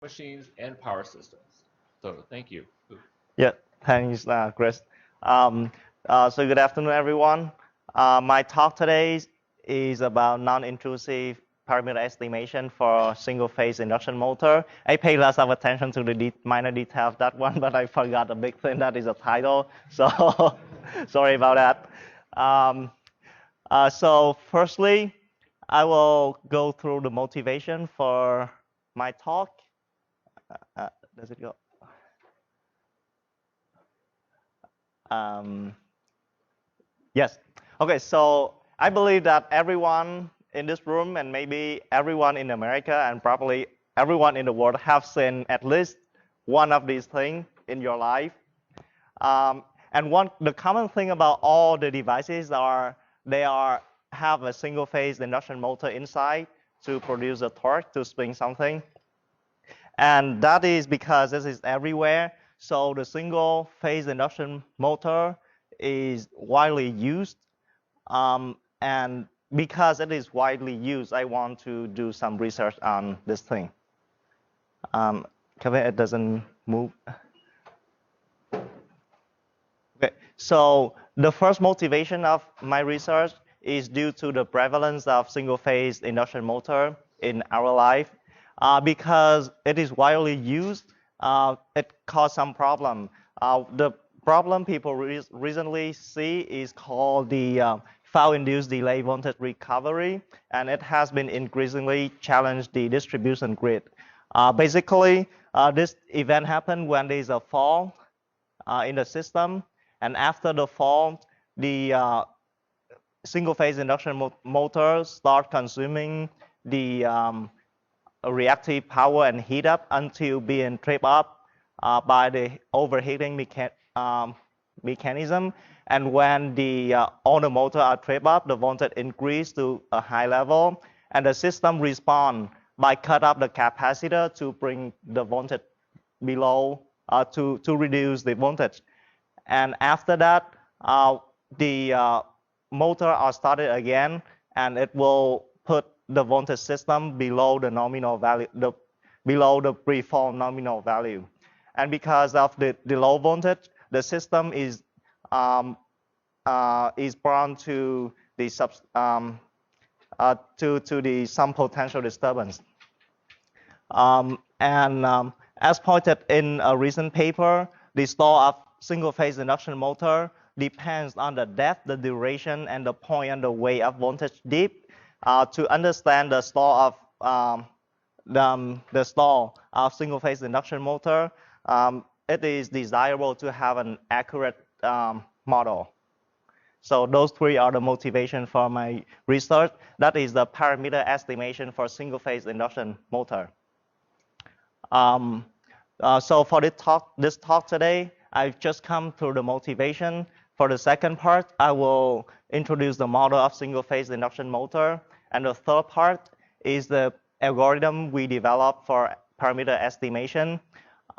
machines, and power systems. So thank you. Yeah, thanks, Chris. Um, so good afternoon, everyone. My talk today is about non-intrusive parameter estimation for single-phase induction motor. I pay less of attention to the minor detail of that one, but I forgot the big thing that is a title. So sorry about that. So firstly, I will go through the motivation for my talk. Does it go? Um, Yes. Okay, so I believe that everyone in this room and maybe everyone in America and probably everyone in the world have seen at least one of these things in your life. And the common thing about all the devices are they have a single phase induction motor inside to produce a torque to spin something. And that is because this is everywhere. So the single phase induction motor is widely used. And because it is widely used, I want to do some research on this thing. Kevin, it doesn't move. Okay, so the first motivation of my research is due to the prevalence of single-phase induction motor in our life. Because it is widely used, it caused some problem. The problem people recently see is called the Phuc-induced delay voltage recovery, and it has been increasingly challenged the distribution grid. Basically, this event happened when there is a fault in the system, and after the fault, the single-phase induction motor start consuming the reactive power and heat up until being tripped up by the overheating mechanism. And when all the motor are tripped up, the voltage increase to a high level, and the system respond by cut up the capacitor to bring the voltage below to reduce the voltage. And after that, the motor are started again, and it will put the voltage system below the nominal value, below the preform nominal value. And because of the low voltage, the system is prone to the some potential disturbance. As pointed in a recent paper, the store of single-phase induction motor depends on the depth, the duration, and the point and the way of voltage dip. To understand the store of single-phase induction motor, it is desirable to have an accurate model. So those three are the motivation for my research. That is the parameter estimation for single-phase induction motor. So for this talk today, I've just come through the motivation. For the second part, I will introduce the model of single-phase induction motor. And the third part is the algorithm we developed for parameter estimation.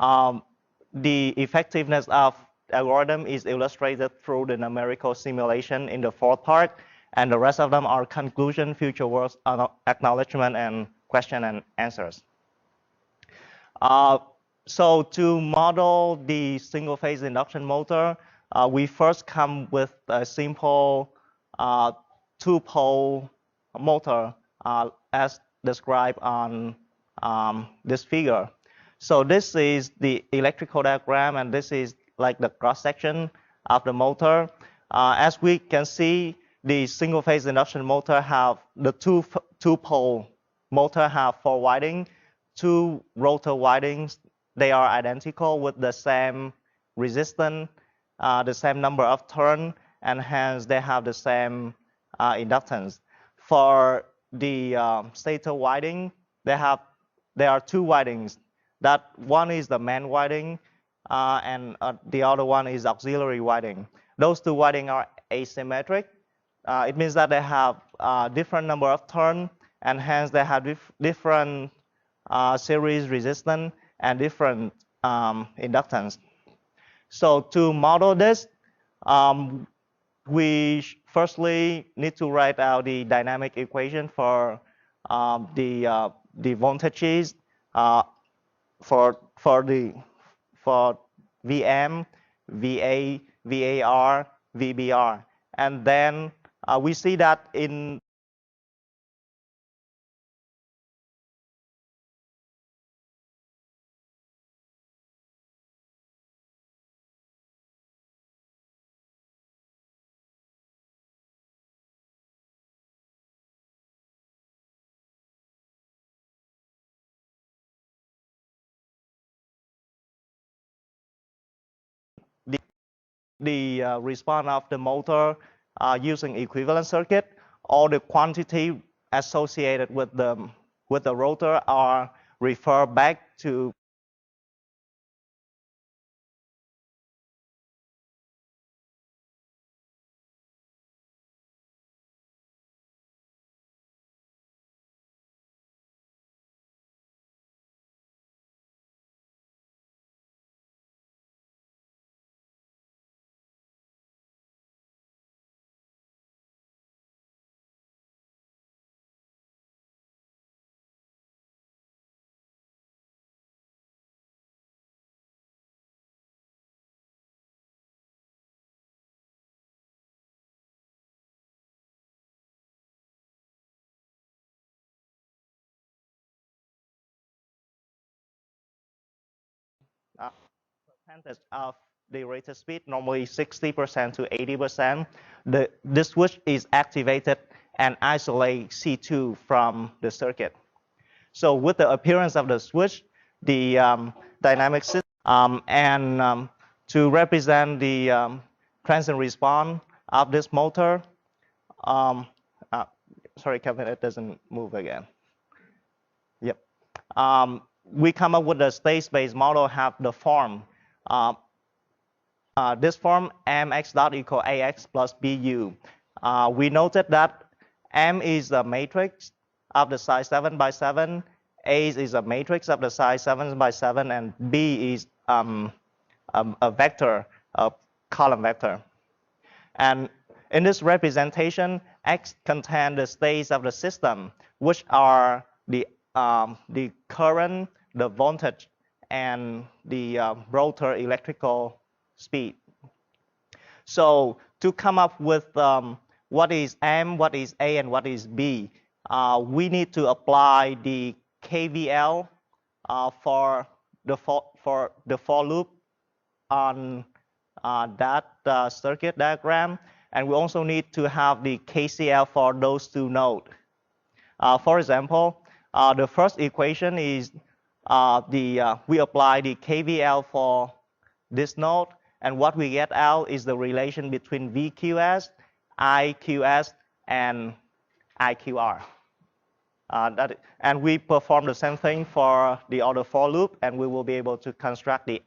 The effectiveness of algorithm is illustrated through the numerical simulation in the fourth part. And the rest of them are conclusion, future works, acknowledgement, and question and answers. So to model the single-phase induction motor, we first come with a simple two-pole motor as described on this figure. So this is the electrical diagram, and this is like the cross-section of the motor. As we can see, the single-phase induction motor have the two-pole motor have 4 windings, 2 rotor windings. They are identical with the same resistance, the same number of turns, and hence they have the same inductance. For the stator winding, there are 2 windings. That one is the main winding, and the other one is auxiliary winding. Those 2 windings are asymmetric. It means that they have different number of turns, and hence they have different series resistance and different inductance. So to model this, we firstly need to write out the dynamic equation for the voltages for VM, VA, VAR, VBR, and then we see that in the response of the motor using equivalent circuit, all the quantity associated with the rotor are referred back to percentage of the rated speed, normally 60% to 80%. The switch is activated and isolate C2 from the circuit. So with the appearance of the switch, the dynamic system, to represent the transient response of this motor, sorry, Kevin, it doesn't move again. Yep. We come up with a state-space model have the form. This form mx dot equal ax plus bu. We noted that m is the matrix of the size 7 by 7, a is a matrix of the size 7 by 7, and b is a vector, a column vector. And in this representation, x contains the states of the system, which are the current, the voltage, and the rotor electrical speed. So to come up with what is M, what is A, and what is B, we need to apply the KVL for the for loop on that circuit diagram, and we also need to have the KCL for those two nodes. For example, the first equation is we apply the KVL for this node, and what we get out is the relation between VQS, IQS, and IQR. And we perform the same thing for the other for loop, and we will be able to construct the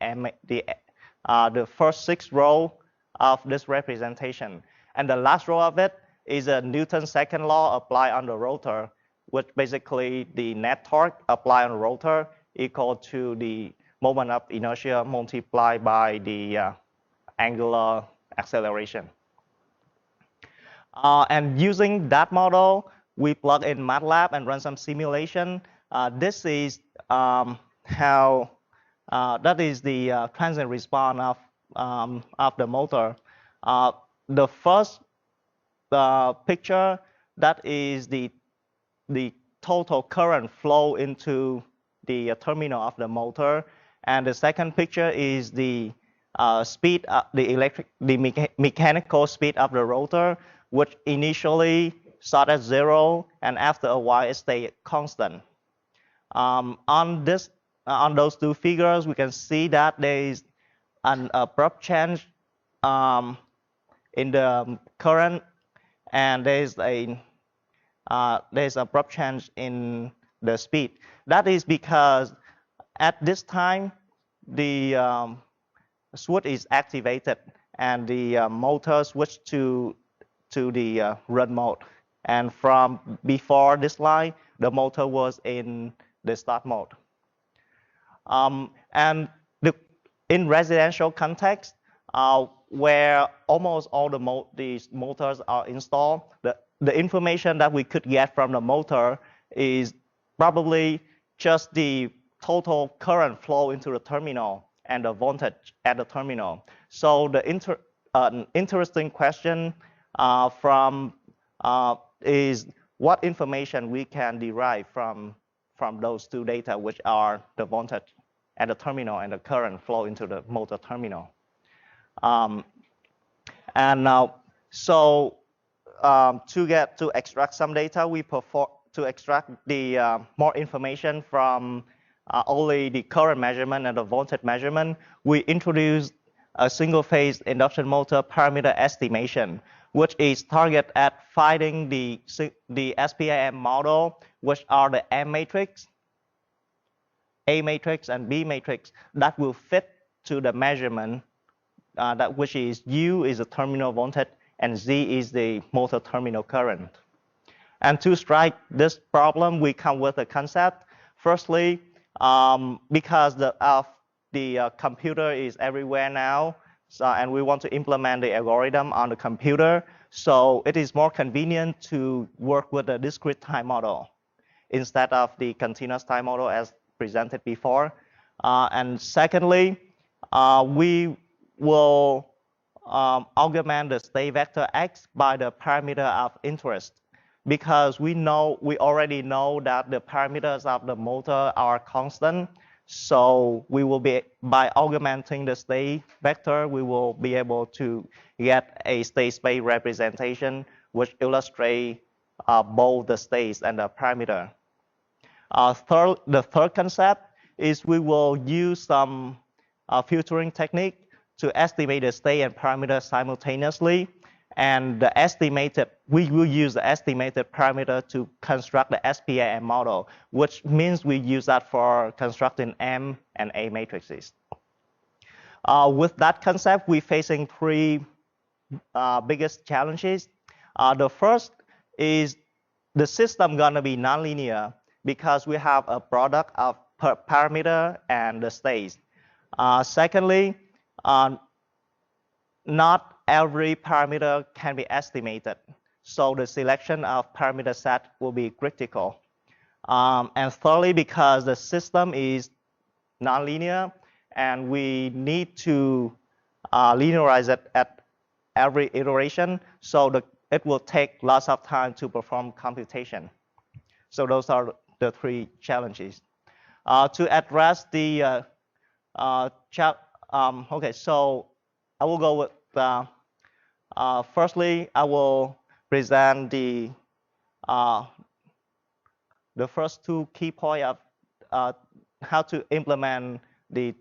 first 6 row of this representation. And the last row of it is a Newton's second law applied on the rotor, which basically the net torque applied on the rotor equal to the moment of inertia multiplied by the angular acceleration. And using that model, we plug in MATLAB and run some simulation. This is how that is the transient response of the motor. The first picture, that is the total current flow into the terminal of the motor, and the second picture is the speed, the mechanical speed of the rotor, which initially start at 0, and after a while it stays constant. On those two figures, we can see that there is an abrupt change in the current, and there's abrupt change in the speed. That is because at this time the switch is activated and the motor switched to the run mode. And from before this line, the motor was in the start mode. And in residential context, where almost all these motors are installed, the information that we could get from the motor is probably just the total current flow into the terminal and the voltage at the terminal. So the interesting question is what information we can derive from those two data, which are the voltage at the terminal and the current flow into the motor terminal. To extract some data, to extract the more information from only the current measurement and the voltage measurement, we introduced a single-phase induction motor parameter estimation, which is targeted at finding the SPIM model, which are the M matrix, A matrix, and B matrix that will fit to the measurement, which is U is the terminal voltage and Z is the motor terminal current. And to strike this problem, we come with a concept. Firstly, because the computer is everywhere now, and we want to implement the algorithm on the computer, so it is more convenient to work with a discrete time model instead of the continuous time model as presented before. And secondly, we will augment the state vector x by the parameter of interest, because we already know that the parameters of the motor are constant. So we will be, by augmenting the state vector, we will be able to get a state space representation which illustrates both the states and the parameter. The third concept is we will use some filtering technique to estimate the state and parameter simultaneously. And we will use the estimated parameter to construct the SPIM model, which means we use that for constructing M and A matrices. With that concept, we're facing three biggest challenges. The first is the system gonna be nonlinear because we have a product of parameter and the states. Secondly, not every parameter can be estimated. So the selection of parameter set will be critical. And thirdly, because the system is nonlinear and we need to linearize it at every iteration, so it will take lots of time to perform computation. So those are the three challenges. To address the okay, so I will go with firstly, I will present the first two key points of how to implement the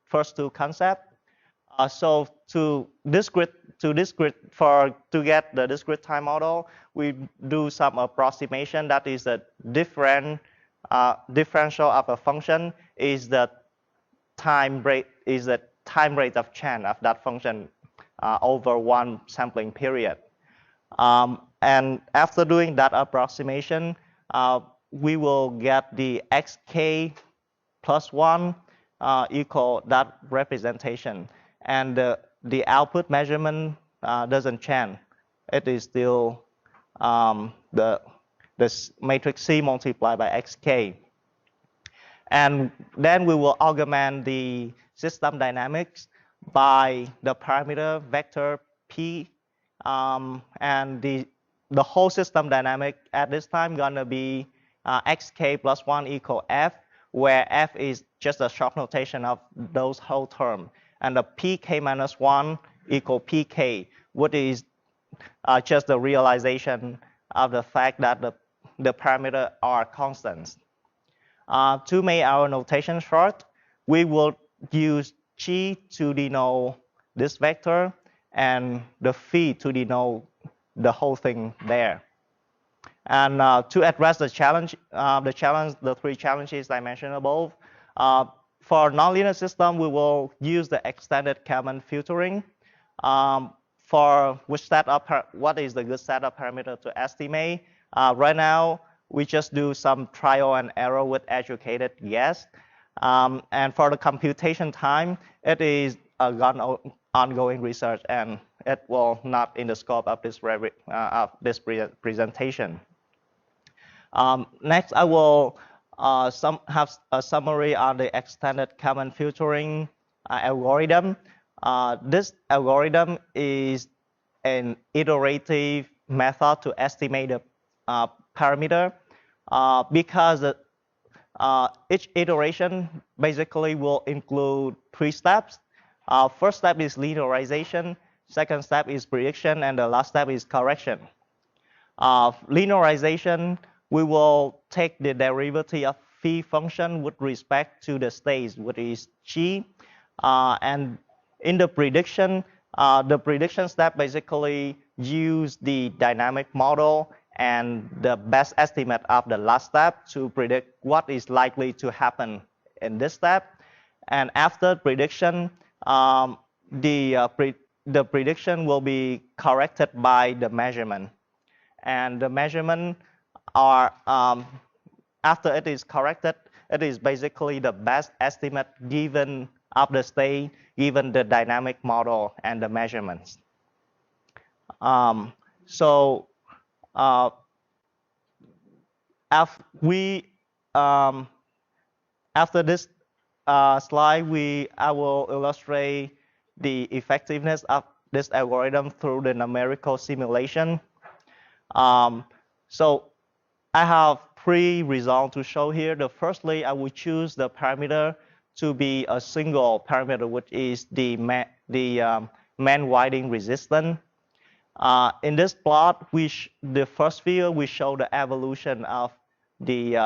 first two concepts. So to get the discrete time model, we do some approximation. That is the differential of a function is the time rate of change of that function over one sampling period. And after doing that approximation, we will get the xk plus 1 equal that representation. And the output measurement doesn't change. It is still the matrix C multiplied by xk. And then we will augment the system dynamics by the parameter vector P, and the whole system dynamic at this time gonna be xk plus 1 equal f, where f is just a short notation of those whole term, and the pk minus 1 equal pk, which is just the realization of the fact that the parameters are constants. To make our notation short, we will use G to denote this vector and the phi to denote the whole thing there. And to address the three challenges I mentioned above, for nonlinear system, we will use the extended Kalman filtering. For what is the good set of parameter to estimate? Right now, we just do some trial and error with educated guess. And for the computation time, it is ongoing research, and it will not in the scope of this presentation. Next, I will some have a summary on the extended common filtering algorithm. This algorithm is an iterative method to estimate the parameter because each iteration basically will include 3 steps. First step is linearization, second step is prediction, and the last step is correction. Linearization, we will take the derivative of phi function with respect to the states, which is g. And in the prediction step basically use the dynamic model and the best estimate of the last step to predict what is likely to happen in this step. And after prediction, the prediction will be corrected by the measurement. And the measurement are, after it is corrected, it is basically the best estimate given of the state, given the dynamic model and the measurements. So after this slide, I will illustrate the effectiveness of this algorithm through the numerical simulation. So I have 3 results to show here. Firstly, I will choose the parameter to be a single parameter, which is the man winding resistance. In this plot, the first figure we show the evolution of the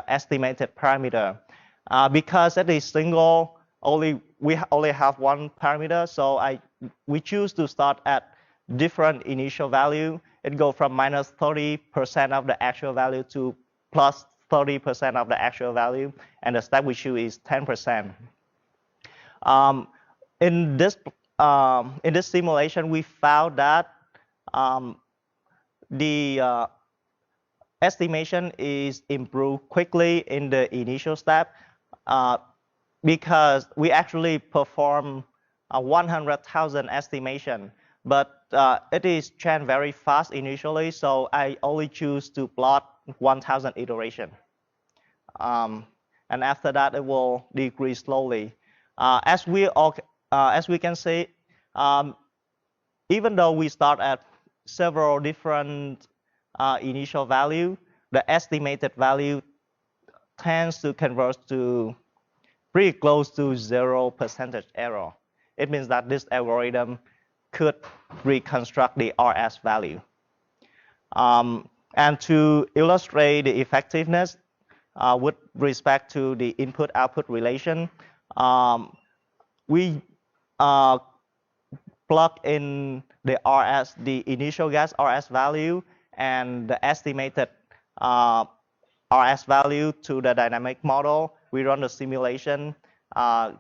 estimated parameter. Because it is single, we only have 1 parameter, so we choose to start at different initial value. It goes from minus 30% of the actual value to plus 30% of the actual value, and the step we choose is 10%. In this simulation, we found that the estimation is improved quickly in the initial step because we actually perform 100,000 estimation, but it is trend very fast initially, so I only choose to plot 1,000 iteration. And after that, it will decrease slowly. As we can see, even though we start at several different initial value, the estimated value tends to converge to pretty close to 0% error. It means that this algorithm could reconstruct the RS value. And to illustrate the effectiveness with respect to the input-output relation, we plug in the initial gas RS value and the estimated RS value to the dynamic model. We run the simulation,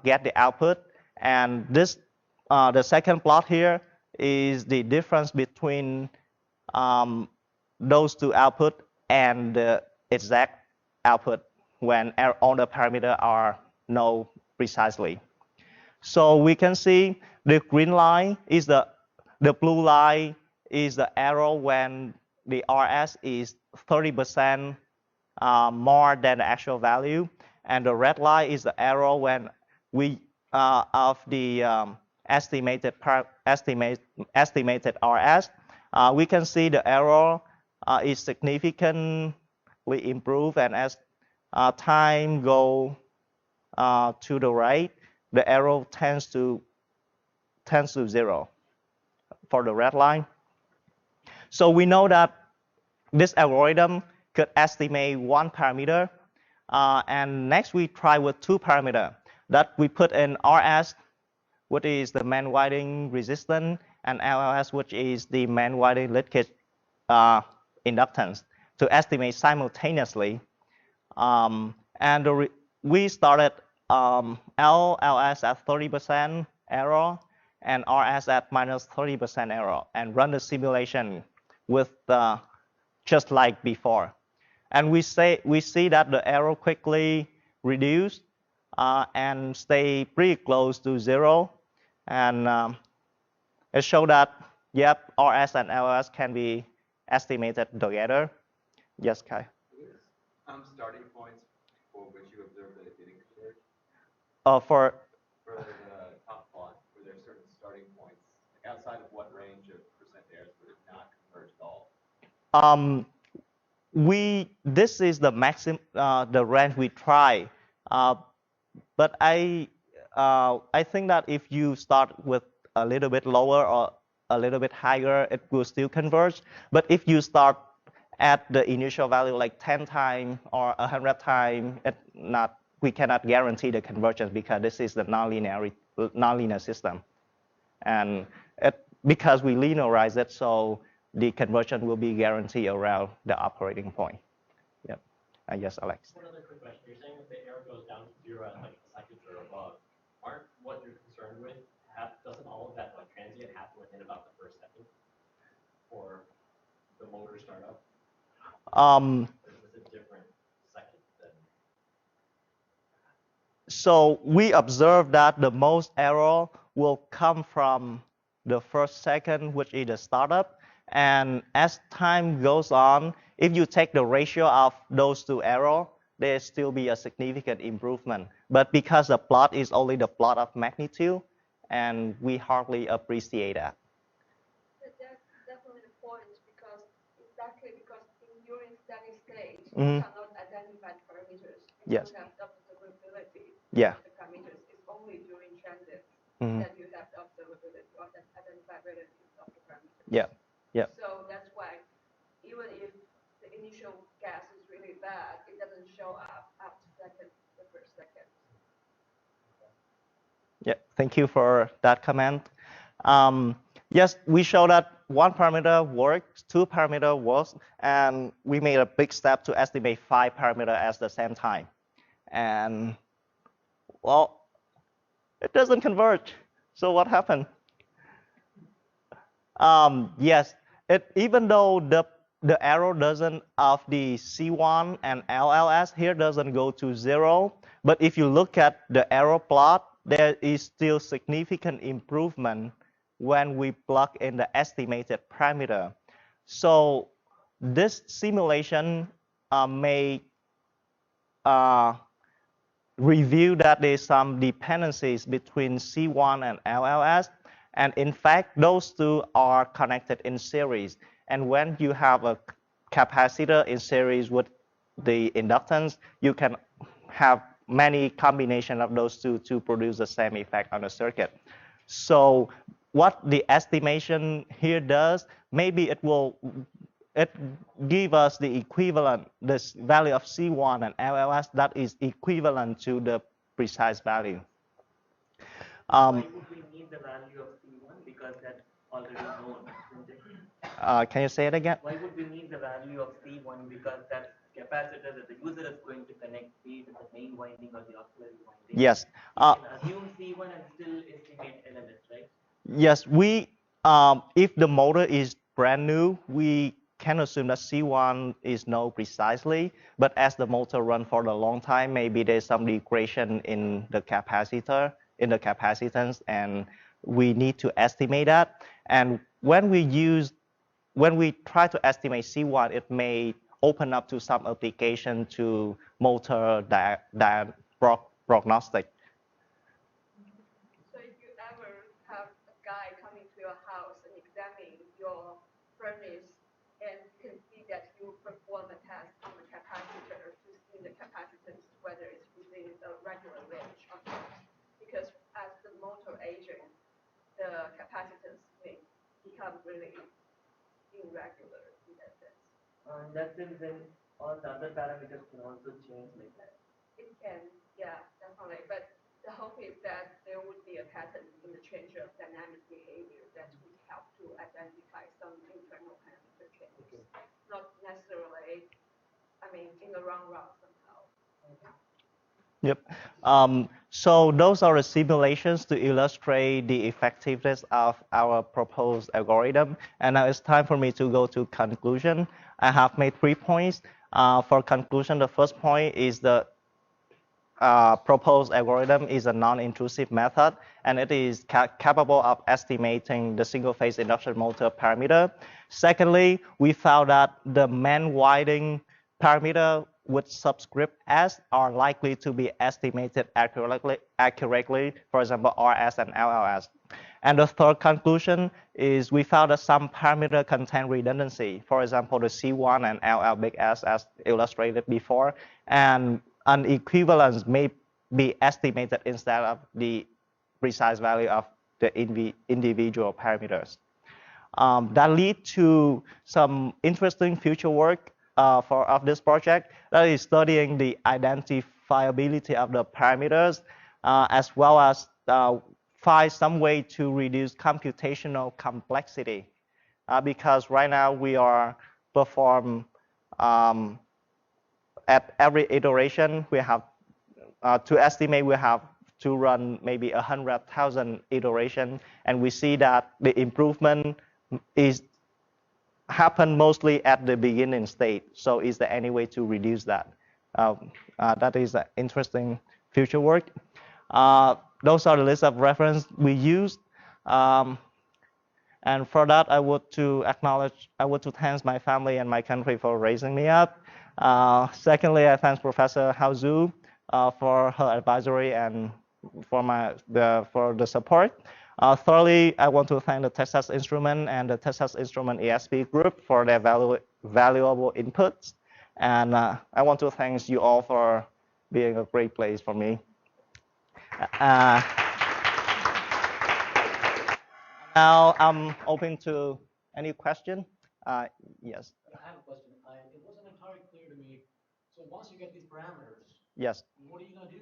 get the output, and this the second plot here is the difference between those 2 output and the exact output when all the parameters are known precisely. So we can see the green line is the blue line is the error when the RS is 30% more than the actual value, and the red line is the error when we of the estimated RS. We can see the error is significantly improved, and as time go to the right, the error tends to 0 for the red line. So we know that this algorithm could estimate 1 parameter, and next we try with 2 parameters that we put in RS, which is the man winding resistance, and LLS, which is the man winding leakage inductance, to estimate simultaneously. And we started LLS at 30% error and RS at minus 30% error, and run the simulation with just like before. And we see that the error quickly reduced and stay pretty close to 0. And it showed that, yep, RS and LLS can be estimated together. Yes, Kai? starting points for which you observed that it didn't converge? For the top plot, were there certain starting points, like outside of what range of percent errors would it not converge at all? This is the maximum, the range we try, but I think that if you start with a little bit lower or a little bit higher, it will still converge. But if you start at the initial value like 10 times or 100 times, we cannot guarantee the convergence because this is the nonlinear system, and because we linearize it, so the conversion will be guaranteed around the operating point. Yep. Yes, Alex. One other quick question. You're saying that the error goes down to 0 at like a second or above. Aren't what you're concerned with, doesn't all of that like transient happen within about the first second for the motor startup? Or is this a different second than? So we observe that the most error will come from the first second, which is the startup. And as time goes on, if you take the ratio of those two errors, there still be a significant improvement. But because the plot is only the plot of magnitude, and we hardly appreciate that. But that's definitely the point, because during steady state, Mm-hmm. you cannot identify parameters. Yes. You don't have observability. Yeah. The parameters. It's only during transit Mm-hmm. that you have the observability or the identifiability of the parameters. Yeah. Yeah. So that's why even if the initial gas is really bad, it doesn't show up after the first second. Yeah, thank you for that comment. Yes, we show that one parameter works, two parameter works, and we made a big step to estimate 5 parameters at the same time. And well, it doesn't converge. So what happened? Yes, even though the arrow doesn't of the C1 and LLS here doesn't go to 0, but if you look at the arrow plot, there is still significant improvement when we plug in the estimated parameter. So this simulation may reveal that there's some dependencies between C1 and LLS. And in fact, those two are connected in series. And when you have a capacitor in series with the inductance, you can have many combinations of those two to produce the same effect on the circuit. So what the estimation here does, maybe it give us the equivalent, this value of C1 and LLS that is equivalent to the precise value. Why would we need the value of C1? Because that's already known, isn't it? Can you say it again? Why would we need the value of C1? Because that's capacitor that the user is going to connect, be it in the main winding or the auxiliary winding. Yes. You can assume C1 and still estimate LLS, right? Yes, if the motor is brand new, we can assume that C1 is known precisely, but as the motor run for a long time, maybe there's some degradation in the capacitor, in the capacitance, and we need to estimate that. And when we try to estimate C1, it may open up to some application to motor prognostic. So if you ever have a guy coming to your house and examine your furnace and can see that you perform a test on the capacitor to see the capacitance, whether it's within the regular range or not. Because as the motor ages, the capacitance may become really irregular in that sense. In that sense, then all the other parameters can also change like that. It can, yeah, definitely. But the hope is that there would be a pattern in the change of dynamic behavior that would help to identify some internal parameter changes. Okay. Not necessarily, in the wrong route somehow. Yep. So those are the simulations to illustrate the effectiveness of our proposed algorithm. And now it's time for me to go to conclusion. I have made 3 points. For conclusion, the first point is the proposed algorithm is a non-intrusive method, and it is capable of estimating the single-phase induction motor parameter. Secondly, we found that the main winding parameter with subscript S are likely to be estimated accurately, for example, RS and LLS. And the third conclusion is we found that some parameter contain redundancy, for example, the C1 and LL big S as illustrated before, and an equivalence may be estimated instead of the precise value of the individual parameters. That lead to some interesting future work of this project that is studying the identifiability of the parameters as well as find some way to reduce computational complexity because right now we are perform at every iteration we have to estimate we have to run maybe 100,000 iterations, and we see that the improvement is happen mostly at the beginning state. So is there any way to reduce that? That is an interesting future work. Those are the list of reference we used. And for that, I would to thank my family and my country for raising me up. Secondly, I thank Professor Hao Zhu for her advisory and for the support. Thirdly, I want to thank the Texas Instrument and the Texas Instrument ESP group for their valuable inputs. And I want to thank you all for being a great place for me. Now I'm open to any question. Yes. I have a question. It wasn't entirely clear to me. So once you get these parameters, Yes. what are you going to do?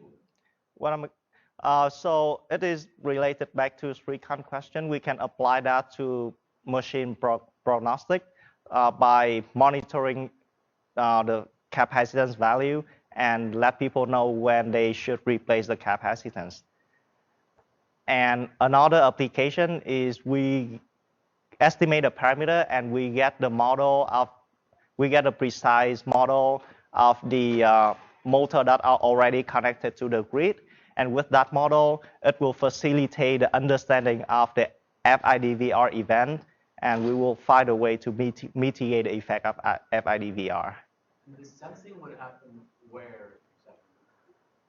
So it is related back to Srikanth's question. We can apply that to machine prognostic by monitoring the capacitance value and let people know when they should replace the capacitance. And another application is we estimate a parameter and we get a precise model of the motor that are already connected to the grid. And with that model, it will facilitate the understanding of the FIDVR event, and we will find a way to mitigate the effect of FIDVR. The sensing would happen where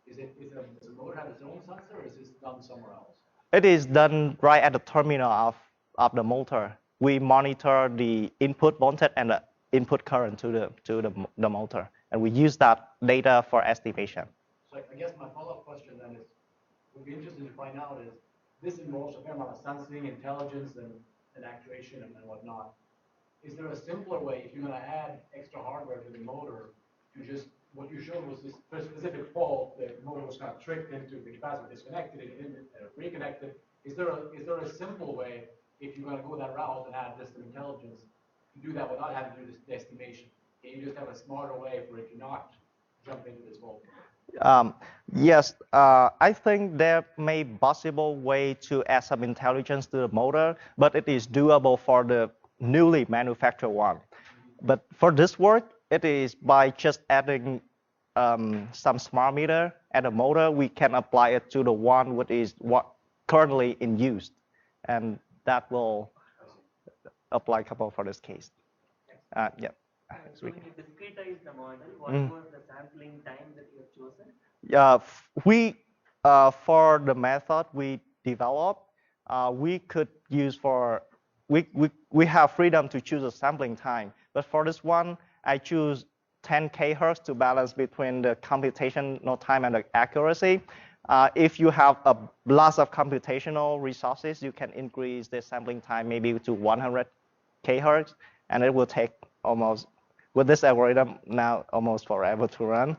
exactly? Does the motor have its own sensor, or is this done somewhere else? It is done right at the terminal of the motor. We monitor the input voltage and the input current to the motor, and we use that data for estimation. So I guess my follow-up question then is, would be interesting to find out is, this involves a fair amount of sensing, intelligence, and actuation and whatnot. Is there a simpler way, if you're going to add extra hardware to the motor, to just, what you showed was this specific fault, the motor was kind of tricked into the capacitor, disconnected, and reconnected. Is there a simple way, if you're going to go that route and add this intelligence, to do that without having to do this estimation? Can you just have a smarter way for it to not jump into this fault? Yes, I think there may be possible way to add some intelligence to the motor, but it is doable for the newly manufactured one. But for this work, it is by just adding some smart meter at the motor, we can apply it to the one which is currently in use, and that will applicable for this case. Yeah. So when you discretize the model, what was the sampling time that you have chosen? We for the method we developed, we could use for we have freedom to choose a sampling time. But for this one, I choose 10 kHz to balance between the computational time and the accuracy. If you have a lots of computational resources, you can increase the sampling time maybe to 100 kHz, and it will take almost, with this algorithm now, almost forever to run.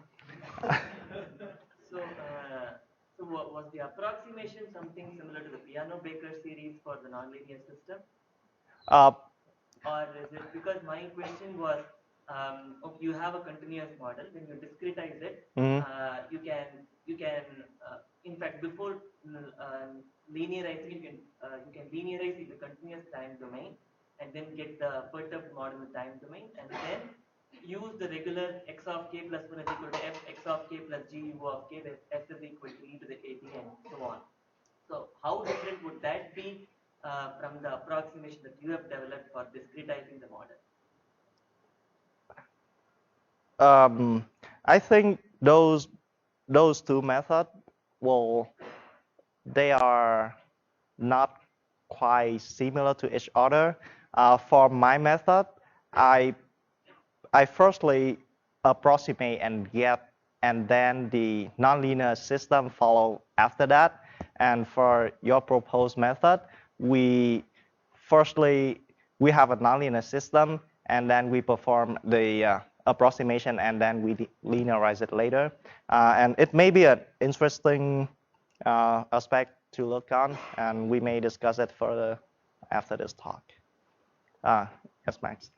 So was the approximation something similar to the piano Baker series for the nonlinear system? Or is it, because my question was, you have a continuous model, when you discretize it, you can in fact before linearizing, you can linearize in the continuous time domain and then get the perturbed model in the time domain, and then use the regular x of k plus 1 is equal to f x of k plus g u of k, where f is equal to e to the at and so on. So how different would that be from the approximation that you have developed for discretizing the model? I think those two methods, well, they are not quite similar to each other. For my method, I firstly approximate and get, and then the nonlinear system follow after that. And for your proposed method, we have a nonlinear system, and then we perform the approximation, and then we linearize it later. And it may be an interesting aspect to look on, and we may discuss it further after this talk. Yes, Max.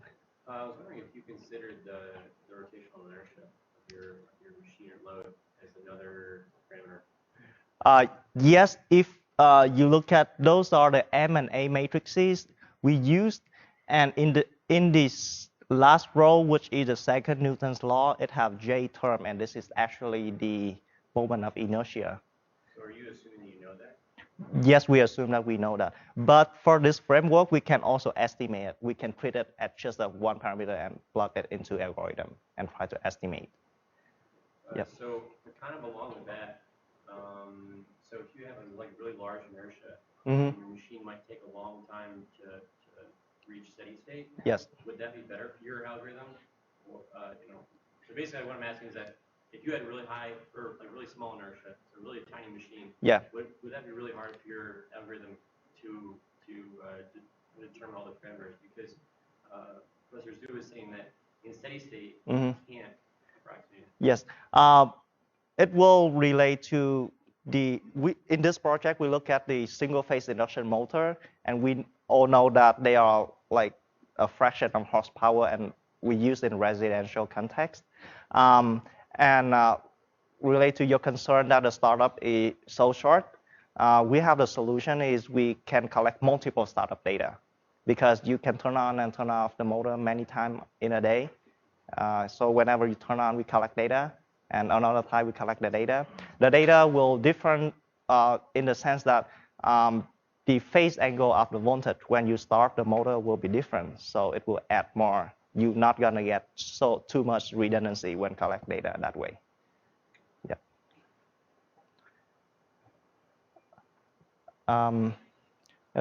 I was wondering if you considered the rotational inertia of your machine or load as another parameter. Yes, if you look at those are the M and A matrices we used, and in this last row, which is the second Newton's law, it have J term, and this is actually the moment of inertia. So are you assuming you know that? Yes, we assume that we know that. But for this framework, we can also estimate it. We can treat it as just a one parameter and plug it into algorithm and try to estimate. Yep. So kind of along with that, so if you have a really large inertia, Mm-hmm. your machine might take a long time to reach steady state. Yes. Would that be better for your algorithm? Or, so basically what I'm asking is that if you had really high or really small inertia, so a really tiny machine, yeah, would that be really hard for your algorithm to determine all the parameters? Because Professor Zhu is saying that in steady state, mm-hmm. you can't approximate. Yes. It will relate to in this project, we look at the single-phase induction motor, and we all know that they are like a fraction of horsepower, and we use in residential context. And relate to your concern that the startup is so short, we have the solution is we can collect multiple startup data, because you can turn on and turn off the motor many times in a day. So whenever you turn on, we collect data, and another time we collect the data. The data will different in the sense that the phase angle of the voltage when you start the motor will be different, so it will add more. You're not gonna get too much redundancy when collect data that way. Yeah.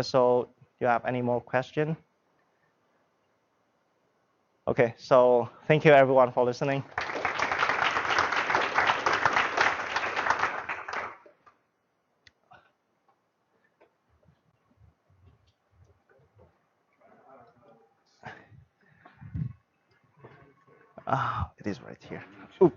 So do you have any more questions? Okay, so thank you everyone for listening. It is right here. Ooh.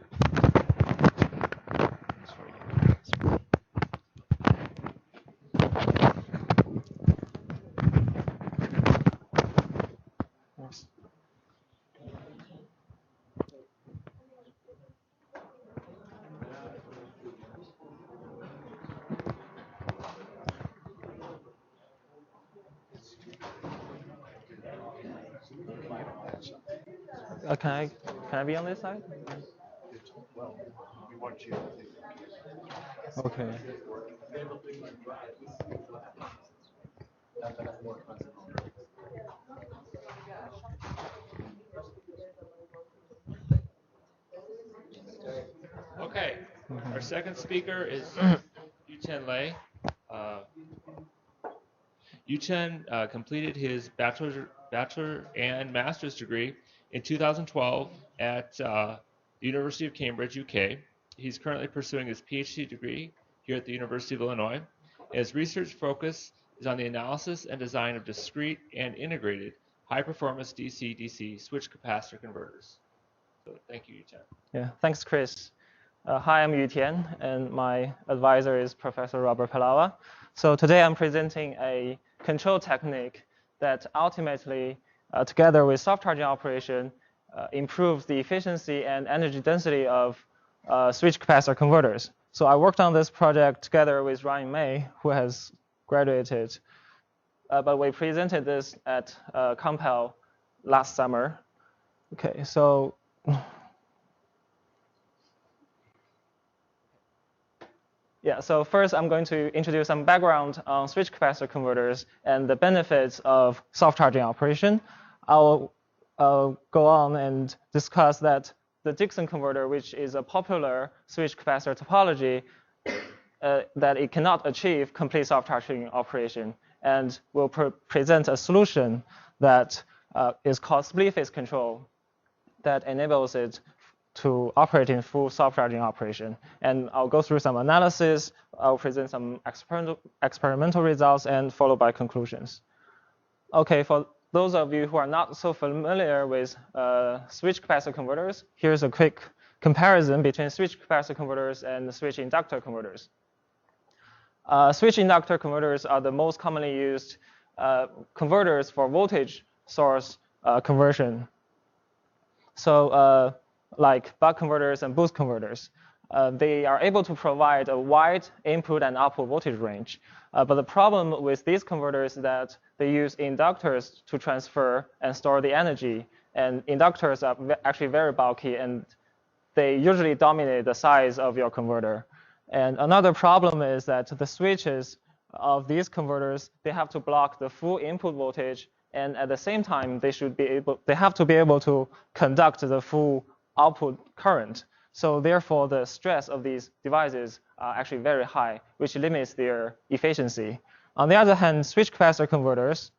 Can I be on this side? Well, we want you. Okay. Okay, our second speaker is Yutian Lei. Yutian completed his bachelor and master's degree in 2012 at the University of Cambridge, UK. He's currently pursuing his PhD degree here at the University of Illinois. His research focus is on the analysis and design of discrete and integrated high-performance DC-DC switched-capacitor converters. So thank you, Yutian. Yeah, thanks, Chris. Hi, I'm Yutian, and my advisor is Professor Robert Palawa. So today I'm presenting a control technique that ultimately, together with soft charging operation, improves the efficiency and energy density of switched capacitor converters. So I worked on this project together with Ryan May, who has graduated, but we presented this at Compel last summer. Okay, so yeah, so first I'm going to introduce some background on switched capacitor converters and the benefits of soft charging operation. I'll go on and discuss that the Dickson converter, which is a popular switch capacitor topology, that it cannot achieve complete self-charging operation, and will present a solution that is called split phase control that enables it to operate in full self-charging operation. And I'll go through some analysis. I'll present some experimental results and followed by conclusions. Okay, for those of you who are not so familiar with switch capacitor converters, here's a quick comparison between switch capacitor converters and switch-inductor converters. Switch-inductor converters are the most commonly used converters for voltage source conversion. So like buck converters and boost converters, they are able to provide a wide input and output voltage range. But the problem with these converters is that they use inductors to transfer and store the energy. And inductors are actually very bulky, and they usually dominate the size of your converter. And another problem is that the switches of these converters, they have to block the full input voltage, and at the same time, they have to be able to conduct the full output current. So therefore, the stress of these devices are actually very high, which limits their efficiency. On the other hand, switch capacitor converters,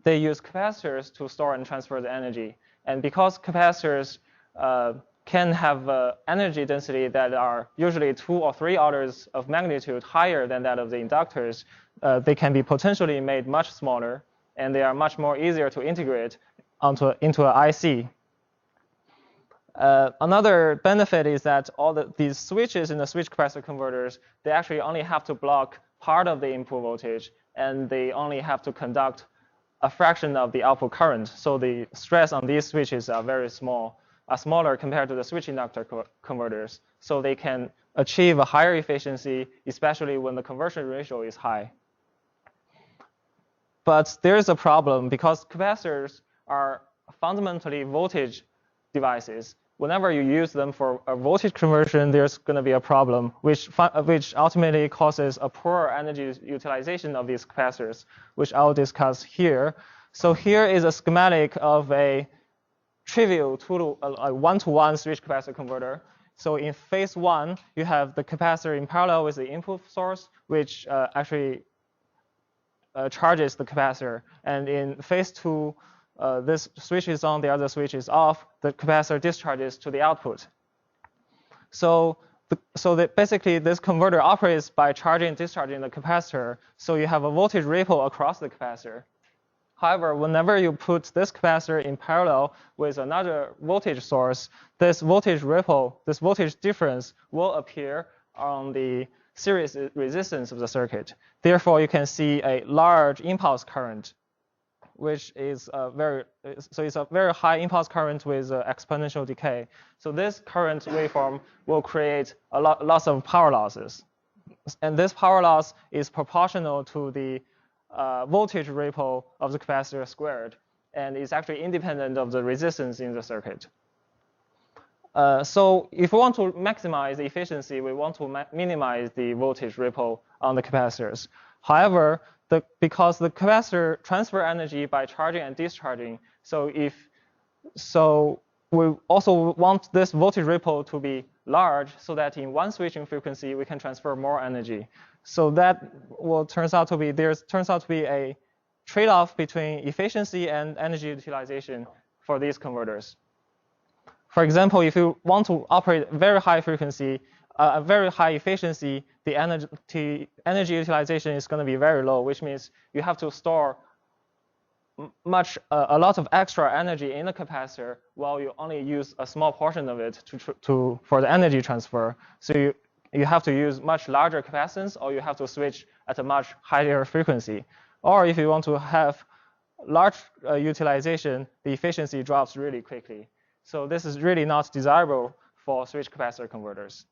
they use capacitors to store and transfer the energy. And because capacitors can have energy density that are usually 2 or 3 orders of magnitude higher than that of the inductors, they can be potentially made much smaller, and they are much more easier to integrate into an IC. Another benefit is that all these switches in the switch capacitor converters, they actually only have to block part of the input voltage, and they only have to conduct a fraction of the output current. So the stress on these switches are very small, smaller compared to the switch-inductor converters. So they can achieve a higher efficiency, especially when the conversion ratio is high. But there's a problem because capacitors are fundamentally voltage devices. Whenever you use them for a voltage conversion, there's going to be a problem, which ultimately causes a poor energy utilization of these capacitors, which I'll discuss here. So here is a schematic of a trivial one-to-one switch capacitor converter. So in phase 1, you have the capacitor in parallel with the input source, which actually charges the capacitor. And in phase 2, this switch is on, the other switch is off. The capacitor discharges to the output. So basically, this converter operates by charging and discharging the capacitor. So you have a voltage ripple across the capacitor. However, whenever you put this capacitor in parallel with another voltage source, this voltage ripple, this voltage difference will appear on the series resistance of the circuit. Therefore, you can see a large impulse current, which is it's a very high impulse current with exponential decay. So this current waveform will create lots of power losses. And this power loss is proportional to the voltage ripple of the capacitor squared, and is actually independent of the resistance in the circuit. So if we want to maximize the efficiency, we want to minimize the voltage ripple on the capacitors. However, because the capacitor transfer energy by charging and discharging, so we also want this voltage ripple to be large so that in one switching frequency we can transfer more energy. So that turns out to be a trade-off between efficiency and energy utilization for these converters. For example, if you want to operate very high frequency, a very high efficiency, the energy utilization is going to be very low, which means you have to store a lot of extra energy in the capacitor while you only use a small portion of it for the energy transfer. So you have to use much larger capacitance, or you have to switch at a much higher frequency. Or if you want to have large utilization, the efficiency drops really quickly. So this is really not desirable for switch capacitor converters.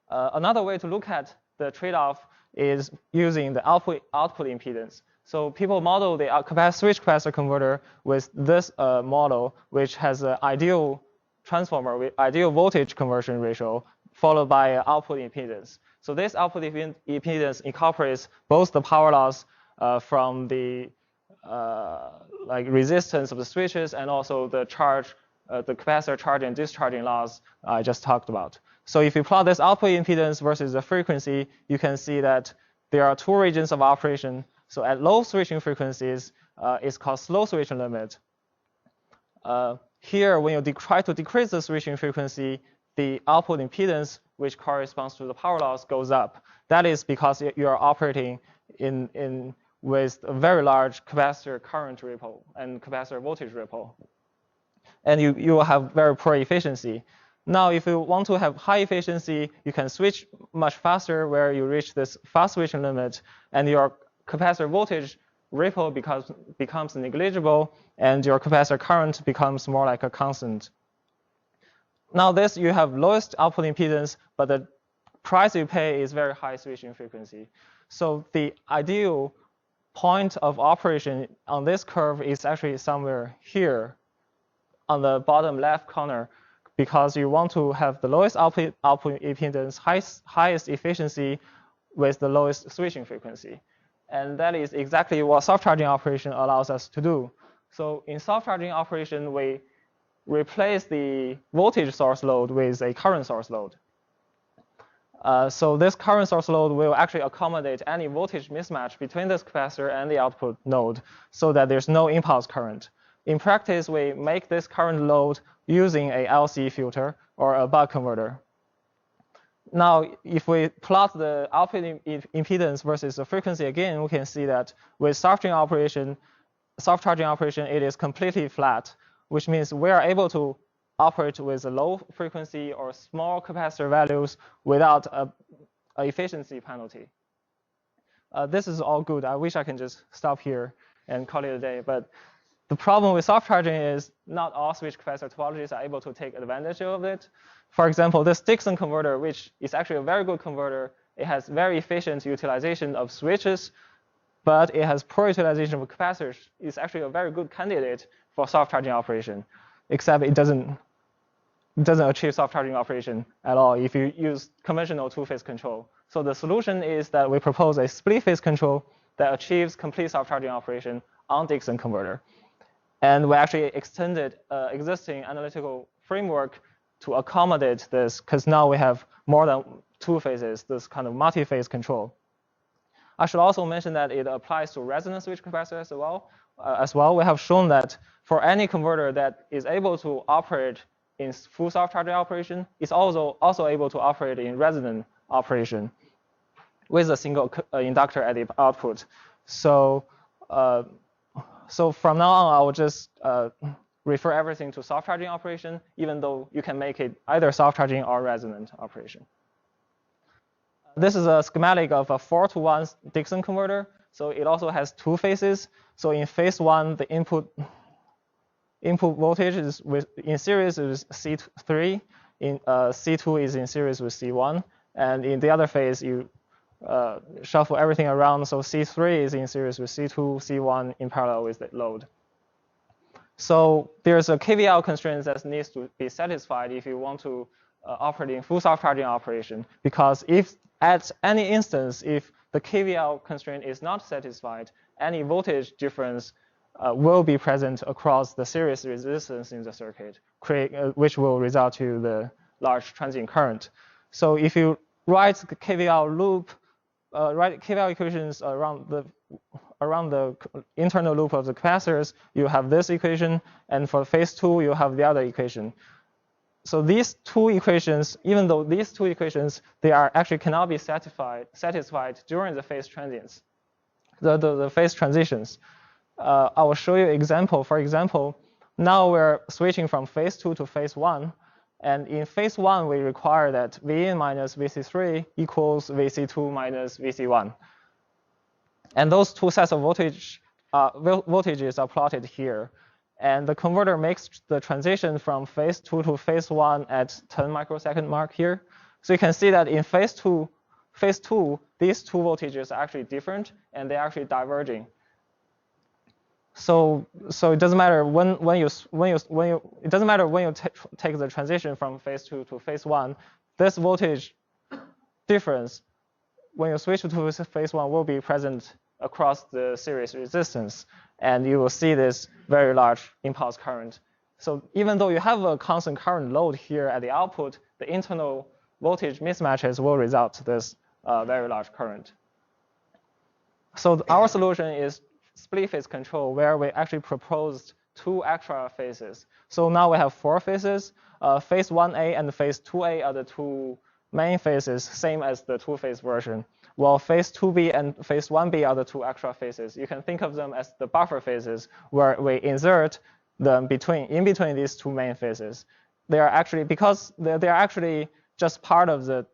Another way to look at the trade-off is using the output impedance. So people model the switch capacitor converter with this model, which has an ideal transformer with ideal voltage conversion ratio, followed by output impedance. So this output impedance incorporates both the power loss from the resistance of the switches and also the charge the capacitor charging and discharging laws I just talked about. So if you plot this output impedance versus the frequency, you can see that there are two regions of operation. So at low switching frequencies, it's called slow switching limit. Here, when you try to decrease the switching frequency, the output impedance, which corresponds to the power loss, goes up. That is because you are operating with a very large capacitor current ripple and capacitor voltage ripple. And you will have very poor efficiency. Now, if you want to have high efficiency, you can switch much faster where you reach this fast switching limit, and your capacitor voltage ripple becomes negligible, and your capacitor current becomes more like a constant. Now, this you have lowest output impedance, but the price you pay is very high switching frequency. So the ideal point of operation on this curve is actually somewhere here on the bottom left corner, because you want to have the lowest output impedance, highest efficiency with the lowest switching frequency. And that is exactly what soft charging operation allows us to do. So in soft charging operation, we replace the voltage source load with a current source load. So this current source load will actually accommodate any voltage mismatch between this capacitor and the output node so that there's no impulse current. In practice, we make this current load using a LC filter or a buck converter. Now, if we plot the output impedance versus the frequency again, we can see that with soft charging operation, it is completely flat, which means we are able to operate with a low frequency or small capacitor values without a efficiency penalty. This is all good. I wish I can just stop here and call it a day. But the problem with soft charging is not all switch capacitor topologies are able to take advantage of it. For example, this Dickson converter, which is actually a very good converter, it has very efficient utilization of switches, but it has poor utilization of capacitors. It's actually a very good candidate for soft charging operation, except it doesn't achieve soft charging operation at all if you use conventional two-phase control. So the solution is that we propose a split-phase control that achieves complete soft charging operation on Dickson converter. And we actually extended existing analytical framework to accommodate this, because now we have more than two phases, this kind of multi-phase control. I should also mention that it applies to resonance switch capacitor as well. We have shown that for any converter that is able to operate in full soft charging operation, it's also able to operate in resonant operation with a single inductor at the output. So from now on, I will just refer everything to soft charging operation, even though you can make it either soft charging or resonant operation. This is a schematic of a 4-to-1 Dickson converter. So it also has two phases. So in phase 1, the input voltage is in series with C3. C2 is in series with C1. And in the other phase, you shuffle everything around. So C3 is in series with C2, C1 in parallel with the load. So there's a KVL constraint that needs to be satisfied if you want to operate in full soft charging operation. Because if at any instance, if the KVL constraint is not satisfied, any voltage difference will be present across the series resistance in the circuit, which will result to the large transient current. So if you write the KVL loop, write KVL equations around the internal loop of the capacitors, you have this equation, and for phase 2, you have the other equation. So these two equations, even though these two equations, they are actually cannot be satisfied during the phase transients, the phase transitions. I will show you an example. For example, now we're switching from phase 2 to phase 1. And in phase 1, we require that Vin minus Vc3 equals Vc2 minus Vc1. And those two sets of voltages are plotted here. And the converter makes the transition from phase 2 to phase 1 at 10 microsecond mark here. So you can see that in phase 2, these two voltages are actually different, and they're actually diverging. So it doesn't matter when you take the transition from phase 2 to phase 1, this voltage difference when you switch to phase 1 will be present across the series resistance, and you will see this very large impulse current So even though you have a constant current load here at the output, the internal voltage mismatches will result to this very large current. So our solution is split phase control, where we actually proposed 2 extra phases. So now we have 4 phases. Phase 1A and phase 2A are the 2 main phases, same as the 2-phase version. While phase 2B and phase 1B are the 2 extra phases. You can think of them as the buffer phases, where we insert them in between these 2 main phases. They are actually, because they are actually just part of the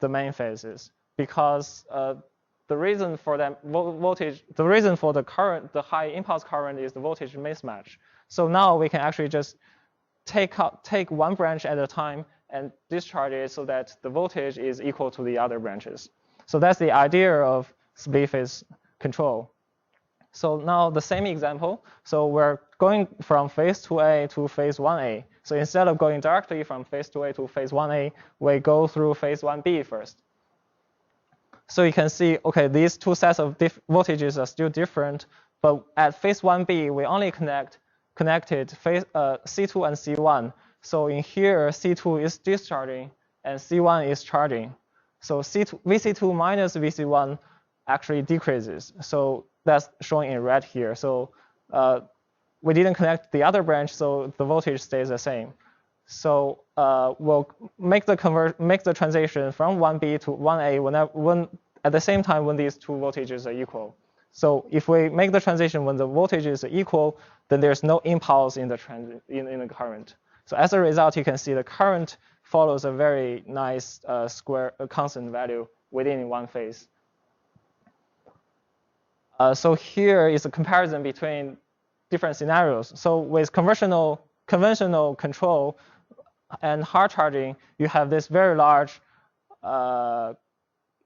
main phases, because the reason for them the reason for the current, the high impulse current, is the voltage mismatch. So now we can actually just take one branch at a time and discharge it so that the voltage is equal to the other branches. So that's the idea of split phase control. So now the same example. So we're going from phase 2A to phase 1A. So instead of going directly from phase 2A to phase 1A, we go through phase 1B first. So you can see, okay, these 2 sets of voltages are still different, but at phase 1B, we only connected phase, C2 and C1. So in here, C2 is discharging and C1 is charging. So VC2 minus VC1 actually decreases. So that's shown in red here. So we didn't connect the other branch, so the voltage stays the same. So we'll make the transition from 1B to 1A at the same time when these 2 voltages are equal. So if we make the transition when the voltages are equal, then there's no impulse in the current. So as a result, you can see the current follows a very nice constant value within one phase. So here is a comparison between different scenarios. So with conventional control and hard charging, you have this very large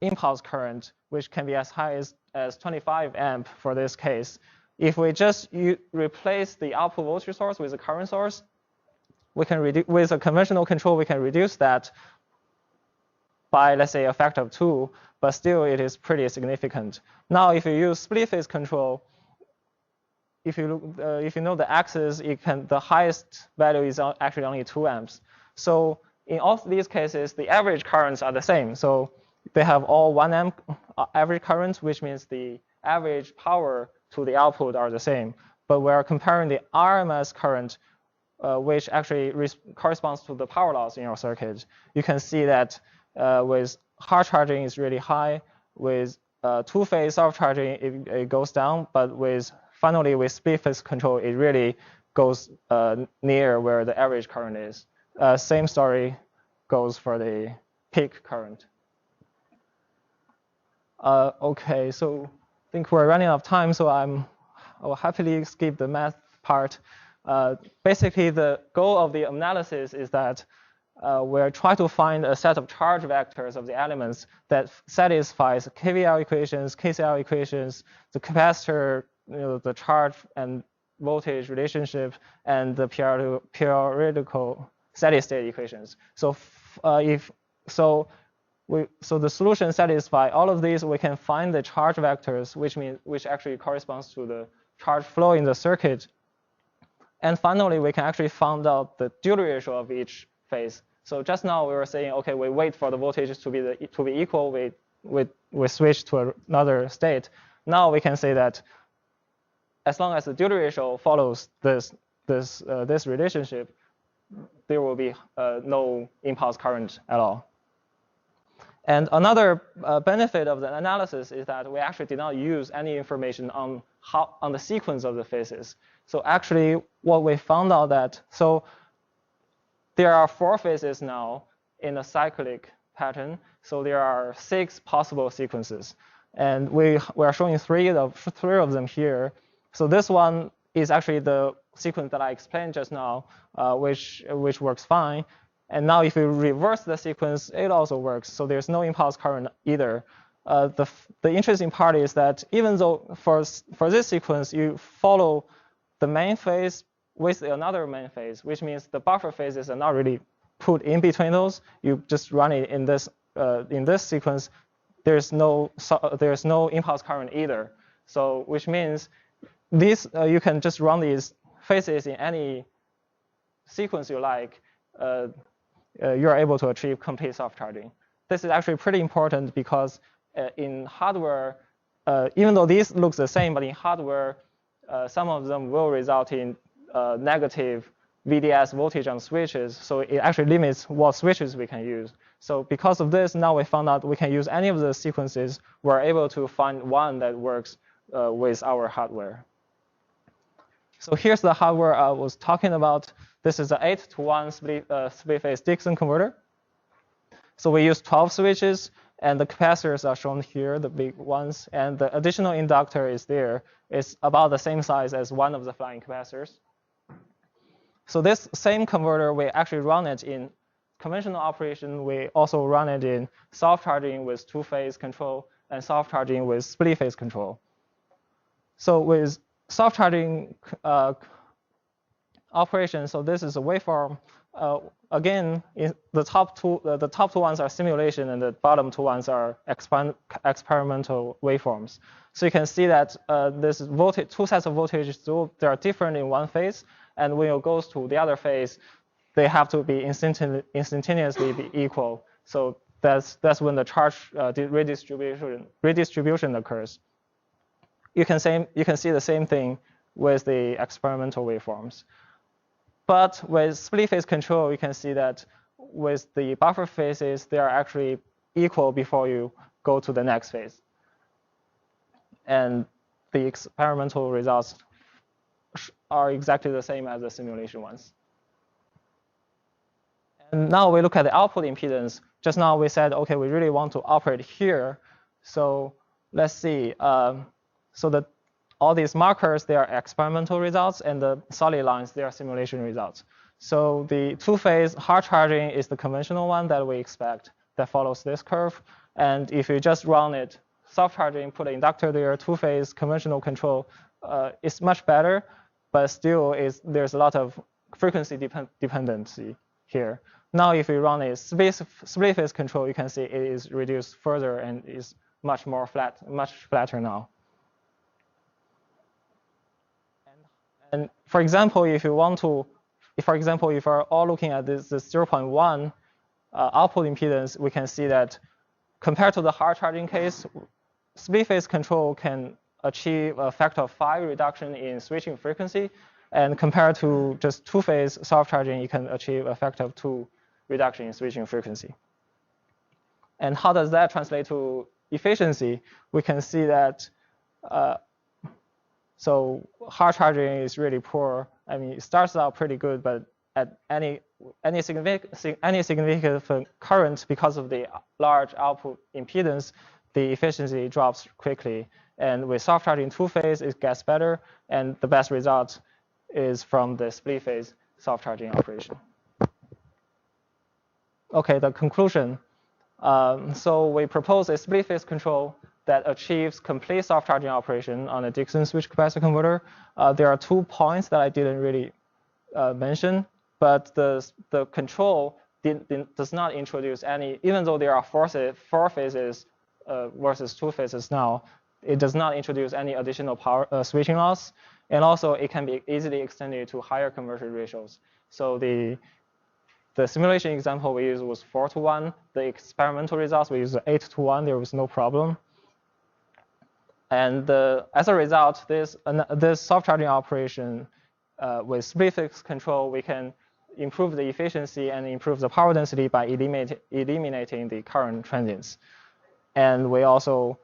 impulse current, which can be as high as 25 amp for this case. If we just replace the output voltage source with a current source, we can with a conventional control, we can reduce that by, let's say, a factor of 2, but still it is pretty significant. Now, if you use split phase control, if you know the axis, the highest value is actually only 2 amps. So in all of these cases, the average currents are the same. So they have all 1 amp average current, which means the average power to the output are the same. But we're comparing the RMS current, which actually corresponds to the power loss in your circuit. You can see that with hard charging, it's really high. With 2-phase soft charging, it goes down. But finally, with split phase control, it really goes near where the average current is. Same story goes for the peak current. OK, so I think we're running out of time, so I'll happily skip the math part. Basically, the goal of the analysis is that we're trying to find a set of charge vectors of the elements that satisfies KVL equations, KCL equations, the capacitor, the charge and voltage relationship, and the periodical steady-state equations. So so the solution satisfies all of these. We can find the charge vectors, which actually corresponds to the charge flow in the circuit. And finally, we can actually find out the duty ratio of each phase. So just now we were saying, okay, we wait for the voltages to be equal. We switch to another state. Now we can say that as long as the duty ratio follows this relationship, there will be no impulse current at all. And another benefit of the analysis is that we actually did not use any information on the sequence of the phases. So actually, what we found out that there are 4 phases now in a cyclic pattern. So there are 6 possible sequences, and we are showing 3 of them here. So this one is actually the sequence that I explained just now, which works fine. And now if you reverse the sequence, it also works. So there's no impulse current either. The interesting part is that even though for this sequence, you follow the main phase with another main phase, which means the buffer phases are not really put in between those. You just run it in this sequence. There's no impulse current either. So which means you can just run these phases in any sequence you like, you're able to achieve complete soft charging. This is actually pretty important because in hardware, even though these look the same, but in hardware, some of them will result in negative VDS voltage on switches. So it actually limits what switches we can use. So because of this, now we found out we can use any of the sequences. We're able to find one that works with our hardware. So here's the hardware I was talking about. This is an 8-to-1 split-phase Dickson converter. So we use 12 switches, and the capacitors are shown here, the big ones. And the additional inductor is there. It's about the same size as one of the flying capacitors. So this same converter, we actually run it in conventional operation. We also run it in soft charging with two-phase control and soft charging with split-phase control. So with soft charging operation, so this is a waveform. Again, the top two ones are simulation, and the bottom two ones are experimental waveforms. So you can see that this voltage, two sets of voltages, they are different in one phase, and when it goes to the other phase, they have to be instantaneously be equal. So that's when the charge redistribution occurs. You can see the same thing with the experimental waveforms. But with split-phase control, you can see that with the buffer phases, they are actually equal before you go to the next phase. And the experimental results are exactly the same as the simulation ones. And now we look at the output impedance. Just now we said, OK, we really want to operate here. So let's see. So all these markers, they are experimental results, and the solid lines, they are simulation results. So the two-phase hard charging is the conventional one that we expect that follows this curve. And if you just run it, soft charging, put an inductor there, two-phase conventional control, it's much better, but still there's a lot of frequency dependency here. Now if you run a split-phase control, you can see it is reduced further and is much more flat, much flatter now. And for example, if you want to, if we're all looking at this 0.1 output impedance, we can see that compared to the hard charging case, split-phase control can achieve a factor of 5 reduction in switching frequency. And compared to just two-phase soft charging, you can achieve a factor of 2 reduction in switching frequency. And how does that translate to efficiency? We can see that so hard charging is really poor. I mean, it starts out pretty good, but at any significant current, because of the large output impedance, the efficiency drops quickly. And with soft charging two-phase, it gets better. And the best result is from the split-phase soft charging operation. OK, the conclusion. So we propose a split-phase control that achieves complete soft charging operation on a Dickson switched-capacitor converter. There are 2 points that I didn't really mention, but the control does not introduce any, even though there are 4 phases versus 2 phases now, it does not introduce any additional power switching loss. And also, it can be easily extended to higher conversion ratios. So the simulation example we used was 4-to-1. The experimental results, we used 8-to-1. There was no problem. And as a result, this soft charging operation with split-phase control, we can improve the efficiency and improve the power density by eliminating the current transients. And we also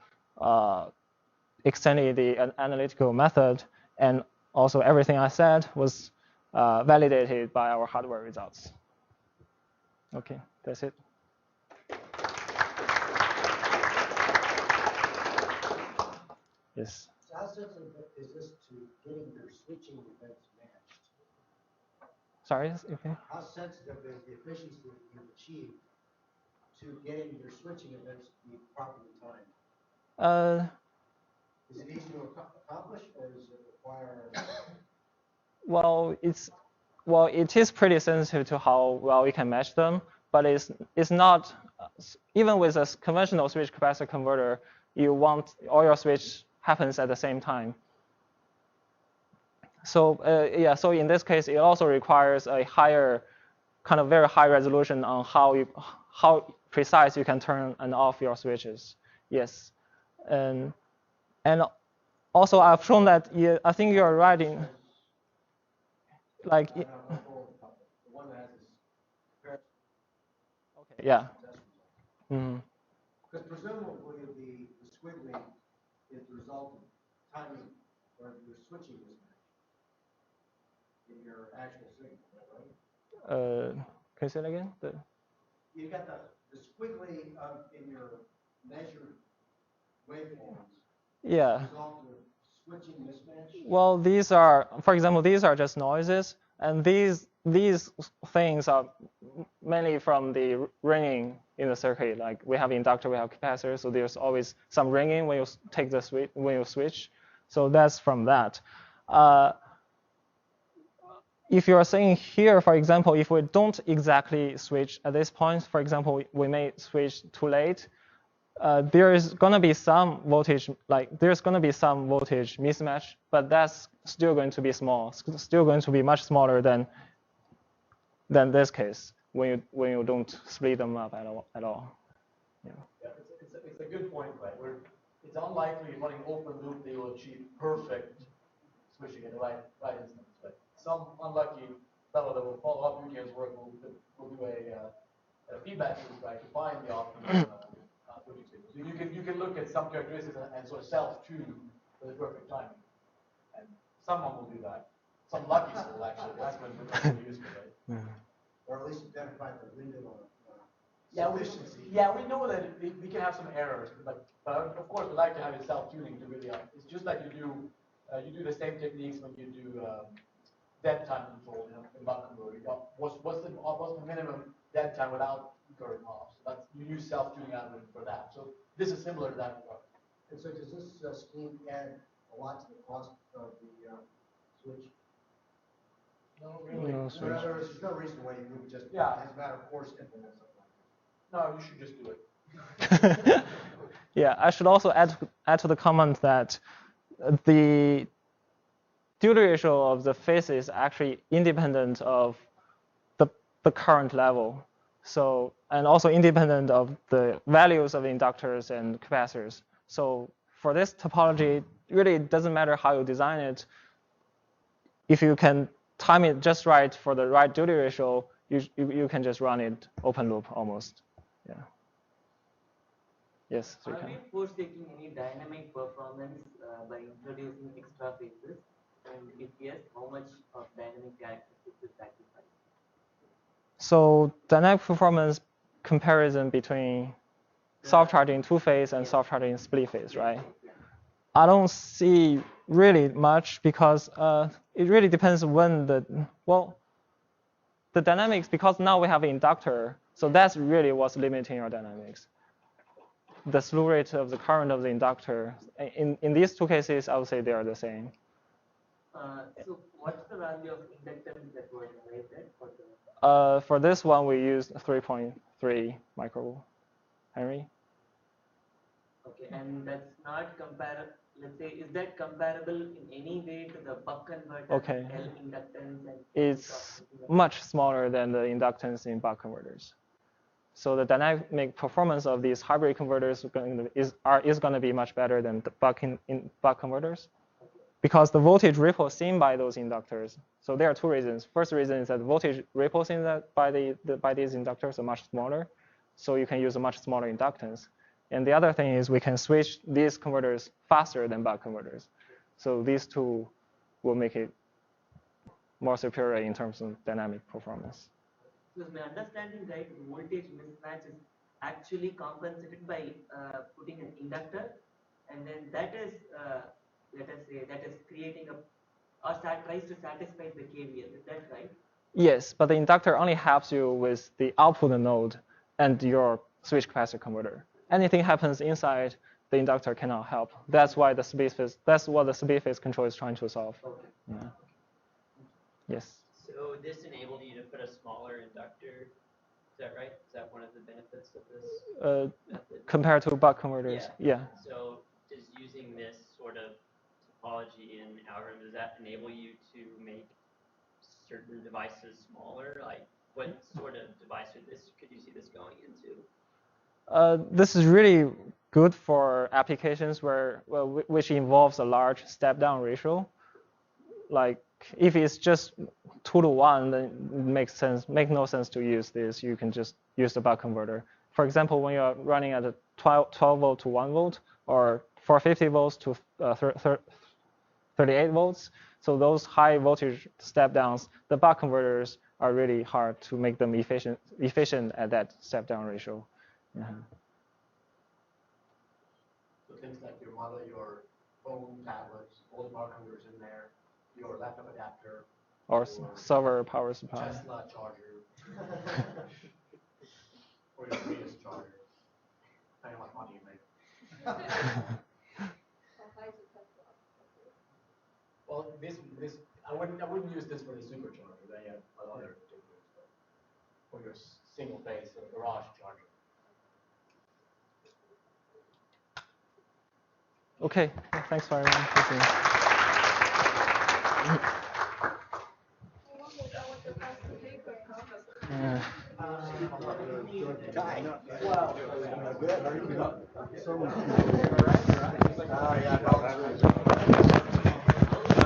extended the analytical method, and also everything I said was validated by our hardware results. OK, that's it. Yes. So how sensitive is this to getting your switching events matched? Sorry, okay. How sensitive is the efficiency that you've achieved to getting your switching events to be properly timed? Is it easy to accomplish, or does it require? Well, it is pretty sensitive to how well we can match them, but it's not. Even with a conventional switched-capacitor converter, you want all your switch happens at the same time. So yeah, so in this case, it also requires a higher, kind of very high resolution on how precise you can turn and off your switches. Yes, and also I've shown that I think you're right in like. Okay, yeah. Mm-hmm. Because presumably the squiggly is the result of timing or your switching mismatch in your actual signal, right? Can you say it again? You got the squiggly in your measured waveforms. Yeah. Result of switching mismatch. Well, these are, for example, these are just noises, and these things are mainly from the ringing in the circuit. Like we have inductor, we have capacitor, so there's always some ringing when you take the switch, when you switch. So that's from that. If you are saying here, for example, if we don't exactly switch at this point, for example, we may switch too late, there is going to be some voltage, there's going to be some voltage mismatch, but that's still going to be small, still going to be much smaller than this case when you don't split them up at all. Yeah, it's a good point, right? It's unlikely running open loop they will achieve perfect switching in the right instance. But some unlucky fellow that will follow up Yutian's work will do a feedback loop, right, to find the optimum switching signal. So you can look at some characteristics and sort of self-tune for the perfect timing. And someone will do that. Some lucky soul, actually. That's when it's really useful, right? Or at least identify the window on efficiency. Yeah, we know that we can have some errors, but of course we like to have it self-tuning to really. It's just like you do the same techniques when you do dead time control in Phuc converter. What's the minimum dead time without current off? So that's you use self-tuning algorithm for that. So this is similar to that regard. And so does this scheme add a lot to the cost of the switch? No, really. No, There's no reason why you would just, as a matter of course, implement something like this. No, you should just do it. Yeah, I should also add to the comment that the duty ratio of the phase is actually independent of the current level. So, and also independent of the values of inductors and capacitors. So for this topology, really it doesn't matter how you design it. If you can time it just right for the right duty ratio, you can just run it open loop almost. Yeah. Yes. So are we forsaking any dynamic performance by introducing extra phases? And if yes, how much of dynamic characteristics is sacrificed? So dynamic performance comparison between soft charging two-phase and soft charging split-phase, right? I don't see really much because it really depends when the dynamics, because now we have an inductor, so that's really what's limiting your dynamics. The slew rate of the current of the inductor. In these two cases, I would say they are the same. So what's the value of inductance that was generated for the? For this one, we used 3.3 microhenry. Okay, and that's not comparable. Let's say, is that comparable in any way to the Phuc converter? Okay. L inductance and. It's much smaller than the inductance in Phuc converters. So the dynamic performance of these hybrid converters is going to be much better than the Phuc converters, because the voltage ripple seen by those inductors. So there are two reasons. First reason is that the voltage ripple seen by these inductors are much smaller, so you can use a much smaller inductance. And the other thing is we can switch these converters faster than Phuc converters. So these two will make it more superior in terms of dynamic performance. So is my understanding right, voltage mismatch is actually compensated by putting an inductor, and then that is, let us say, that is creating or tries to satisfy the KVL. Is that right? Yes, but the inductor only helps you with the output node and your switch capacitor converter. Anything happens inside, the inductor cannot help. That's why the split phase. That's what the split phase control is trying to solve. Okay. Yeah. Yes. So this enabled you to put a smaller inductor. Is that right? Is that one of the benefits of this method? Compared to Phuc converters. Yeah. So does using this sort of topology and algorithm, does that enable you to make certain devices smaller? Like, what sort of device could you see this going into? This is really good for applications which involves a large step-down ratio. Like if it's just 2-to-1, then it makes no sense to use this. You can just use the buck converter. For example, when you're running at a 12 volt to 1 volt or 450 volts to 38 volts, so those high voltage step downs, the buck converters are really hard to make them efficient at that step down ratio. So things like your mother, your phone, tablets, all the power converters in there, your laptop adapter, or server power supply. Tesla charger, or your Prius charger, depending on what money you make. Well, I wouldn't use this for the supercharger. They have other particulars, but for your single phase or garage charger. Okay, thanks for everyone.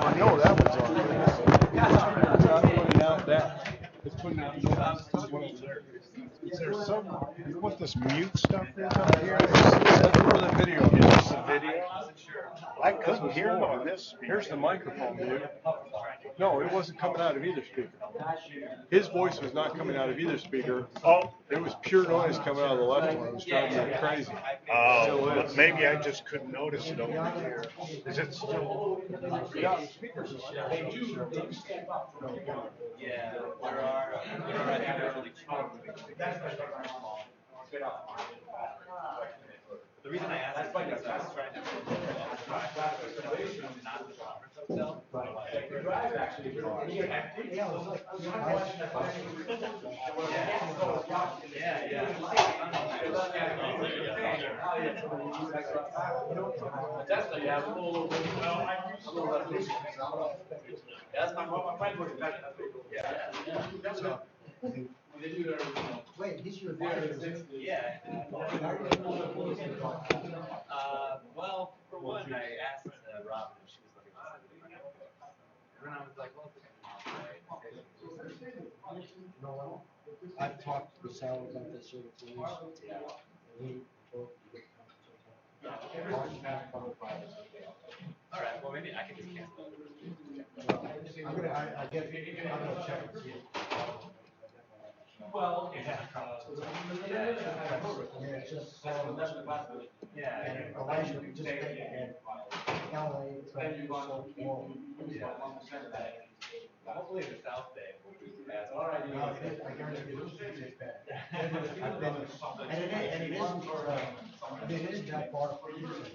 I know that was on. It's putting out this one over there. Is there some, you know what this mute stuff is up here? That's where the video is. Is this the video? I couldn't hear it on this. Here's the microphone mute. No, it wasn't coming out of either speaker. His voice was not coming out of either speaker. Oh, it was pure noise coming out of the left one. It was driving me crazy. Oh, maybe I just couldn't notice it over here. Is it still? Yeah, the speakers are still. Yeah, there are actually the reason I asked is because I was trying to Wait, he's your advisor. Yeah. Well, for one, I asked Rob if she was looking for something. And then I was like, well, I've talked with Sal about this sort of thing. all right, well, maybe I can just cancel it. I'm gonna check and see. Well, okay. Yeah, it's just so much. Yeah. And Elijah just and LA, so warm. Hopefully the South Bay will be as I guarantee you, it's bad. I've been, and it isn't, it isn't that far from Houston.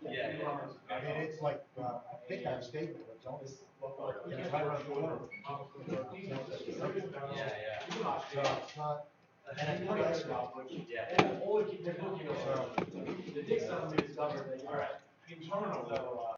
Yeah. I mean, it's like, I think I've stayed there, it's always, it's right around the corner. Yeah. So it's not, and it's pretty excellent. Yeah. The Dickson we discovered that internal